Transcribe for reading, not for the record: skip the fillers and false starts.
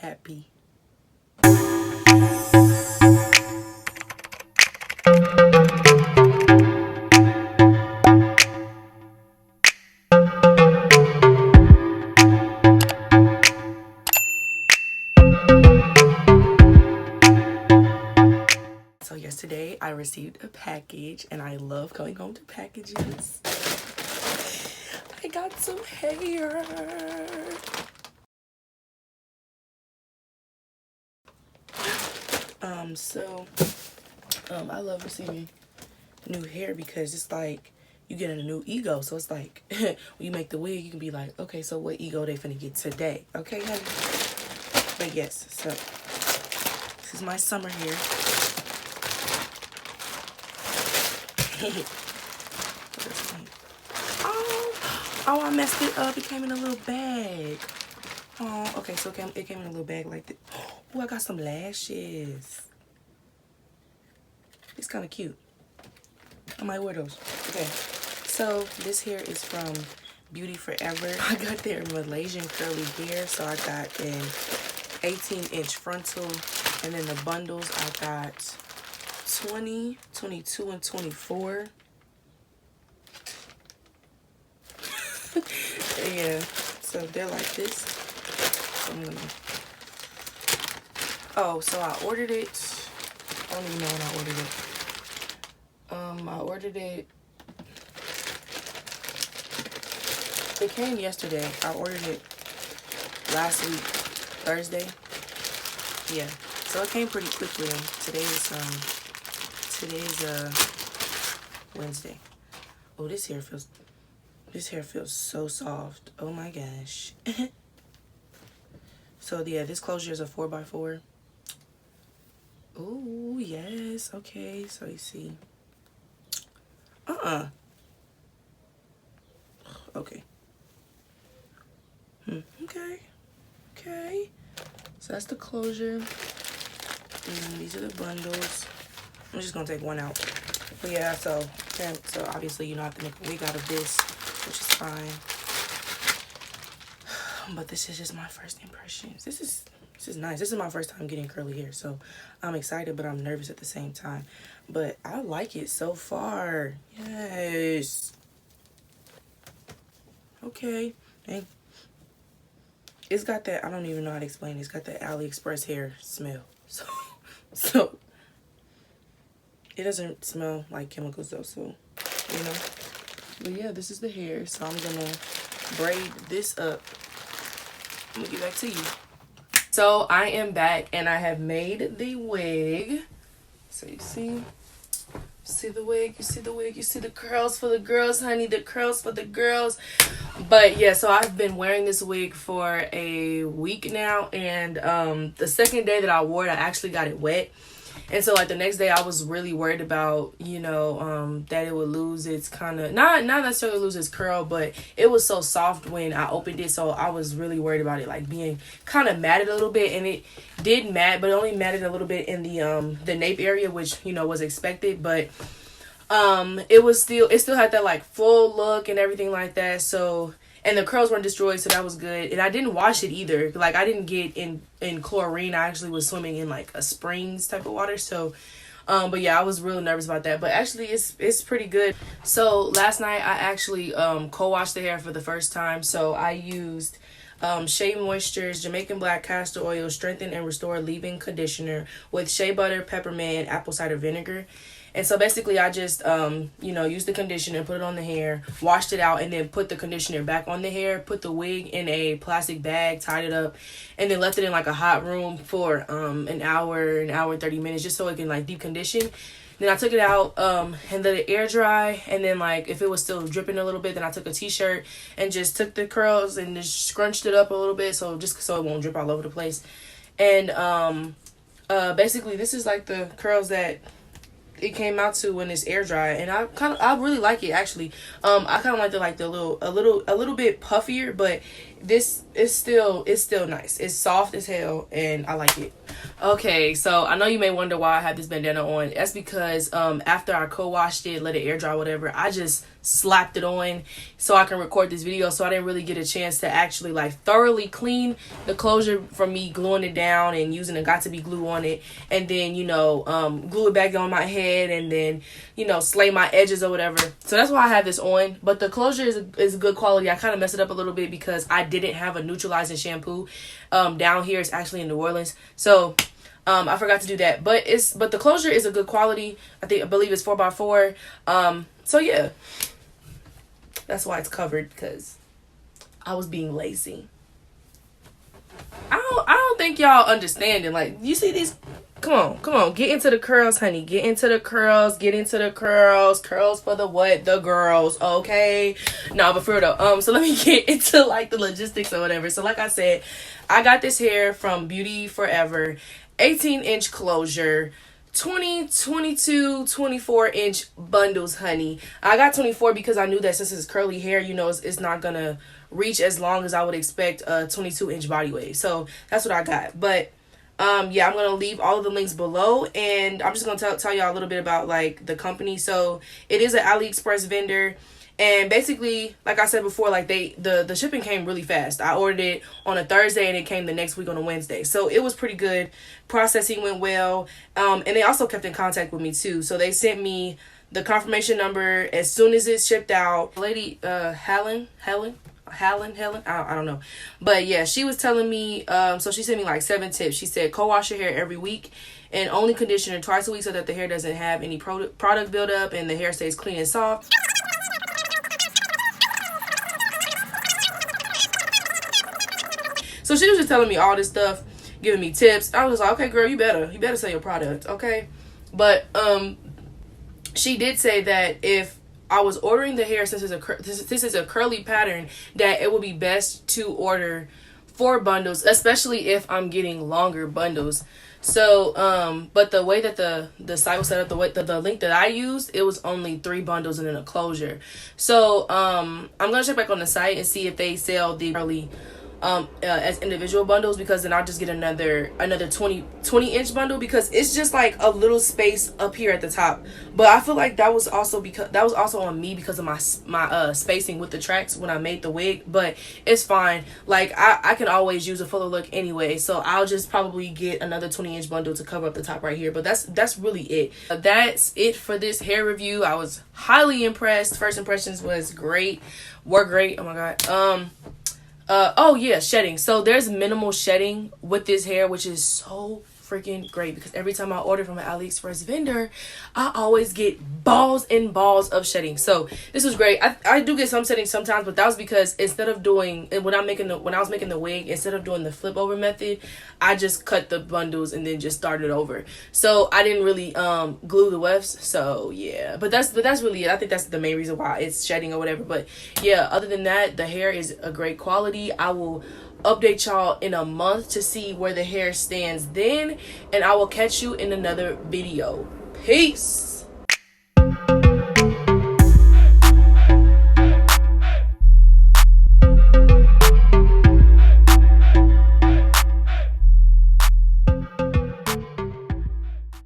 happy. So yesterday I received a package and I love going home to packages. I got some hair. I love receiving new hair because it's like you get a new ego. So it's like when you make the wig, you can be like, okay, so what ego they finna get today? Okay, honey? But yes, so this is my summer hair. Oh, I messed it up. It came in a little bag. Oh, okay, so it came in a little bag like that. Oh, I got some lashes. It's kind of cute. I might wear those. Okay, so this hair is from Beauty Forever. I got their Malaysian curly hair. So I got an 18-inch frontal. And then the bundles, I got 20, 22, and 24. Yeah, so they're like this. So I'm gonna... Oh, so I ordered it. I don't even know when I ordered it. I ordered it. It came yesterday. I ordered it last week, Thursday. Yeah, so it came pretty quickly. Today's Wednesday. Oh, this hair feels so soft. Oh my gosh. So yeah, this closure is a 4x4. Oh yes, okay. So you see. Okay. Okay. So that's the closure. And these are the bundles. I'm just gonna take one out. But yeah, so obviously you don't have to make a wig out of this, which is fine. But this is just my first impressions. This is nice. This is my first time getting curly hair, so I'm excited, but I'm nervous at the same time. But I like it so far. Yes. Okay. And it's got that, I don't even know how to explain it. It's got that AliExpress hair smell. So it doesn't smell like chemicals though, so you know. But yeah, this is the hair. So I'm gonna braid this up. I'm gonna get back to you. So I am back and I have made the wig. So you see the wig, you see the curls for the girls, honey, the curls for the girls. But yeah, so I've been wearing this wig for a week now, and the second day that I wore it, I actually got it wet. And so like the next day I was really worried about, that it would lose its kind of, not necessarily lose its curl, but it was so soft when I opened it. So I was really worried about it like being kind of matted a little bit, and it did matte, but it only matted a little bit in the nape area, which, was expected. But it still had that like full look and everything like that. So, and the curls weren't destroyed, so that was good. And I didn't wash it either. Like I didn't get in chlorine. I actually was swimming in like a springs type of water. So, but yeah, I was really nervous about that. But actually, it's pretty good. So last night I actually co-washed the hair for the first time. So I used Shea Moisture's Jamaican Black Castor Oil Strengthen and Restore Leave-In Conditioner with shea butter, peppermint, and apple cider vinegar. And so basically I just, used the conditioner, put it on the hair, washed it out, and then put the conditioner back on the hair, put the wig in a plastic bag, tied it up, and then left it in like a hot room for an hour and 30 minutes just so it can like deep condition. Then I took it out and let it air dry. And then like if it was still dripping a little bit, then I took a t-shirt and just took the curls and just scrunched it up a little bit so it won't drip all over the place. And basically this is like the curls that it came out to when it's air dry, and I really like it actually. I kind of like a little bit puffier, but this is still nice. It's soft as hell, and I like it. Okay, so I know you may wonder why I have this bandana on. That's because after I co-washed it, let it air dry, whatever, I just slapped it on so I can record this video, so I didn't really get a chance to actually like thoroughly clean the closure from me gluing it down and using a got-to-be glue on it, and then, you know, glue it back on my head, and then, you know, slay my edges or whatever. So that's why I have this on. But the closure is good quality. I kind of messed it up a little bit because I didn't have a neutralizing shampoo down here. It's actually in New Orleans, so I forgot to do that. But the closure is a good quality. I believe it's 4x4. So yeah, that's why it's covered, because I was being lazy. I don't think y'all understanding. Like, you see these? Come on, get into the curls, honey. Get into the curls. Curls for the what? The girls, okay? No, but for real though, so let me get into like the logistics or whatever. So like I said, I got this hair from Beauty Forever, 18-inch closure, 20, 22, 24-inch bundles, honey. I got 24 because I knew that since it's curly hair, you know, it's not gonna reach as long as I would expect a 22-inch body wave. So that's what I got. But yeah, I'm gonna leave all of the links below, and I'm just gonna tell y'all a little bit about like the company. So it is an AliExpress vendor, and basically, like I said before, like the shipping came really fast. I ordered it on a Thursday and it came the next week on a Wednesday, so it was pretty good. Processing went well, and they also kept in contact with me too. So they sent me the confirmation number as soon as it shipped out. Lady Helen, I don't know, but yeah, she was telling me, so she sent me like 7 tips. She said co-wash your hair every week and only condition it twice a week so that the hair doesn't have any product buildup and the hair stays clean and soft. So she was just telling me all this stuff, giving me tips. I was like, okay, girl, you better sell your product, okay? But she did say that if I was ordering the hair, since this is a curly pattern, that it would be best to order 4 bundles, especially if I'm getting longer bundles. So but the way that the site was set up, the link that I used, it was only 3 bundles and then a closure. So I'm gonna check back on the site and see if they sell the curly as individual bundles, because then I'll just get another 20-inch bundle, because it's just like a little space up here at the top. But I feel like that was also on me because of my spacing with the tracks when I made the wig. But it's fine, like I can always use a fuller look anyway, so I'll just probably get another 20-inch bundle to cover up the top right here. But that's really it. That's it for this hair review. I was highly impressed. First impressions were great. Oh my god. Oh yeah, shedding. So there's minimal shedding with this hair, which is so freaking great, because every time I order from an AliExpress vendor, I always get balls and balls of shedding. So this was great. I do get some shedding sometimes, but that was because instead of doing, when I was making the wig, instead of doing the flip over method, I just cut the bundles and then just started over. So I didn't really glue the wefts. So yeah, but that's really it. I think that's the main reason why it's shedding or whatever. But yeah, other than that, the hair is a great quality. I will update y'all in a month to see where the hair stands then, and I will catch you in another video. Peace.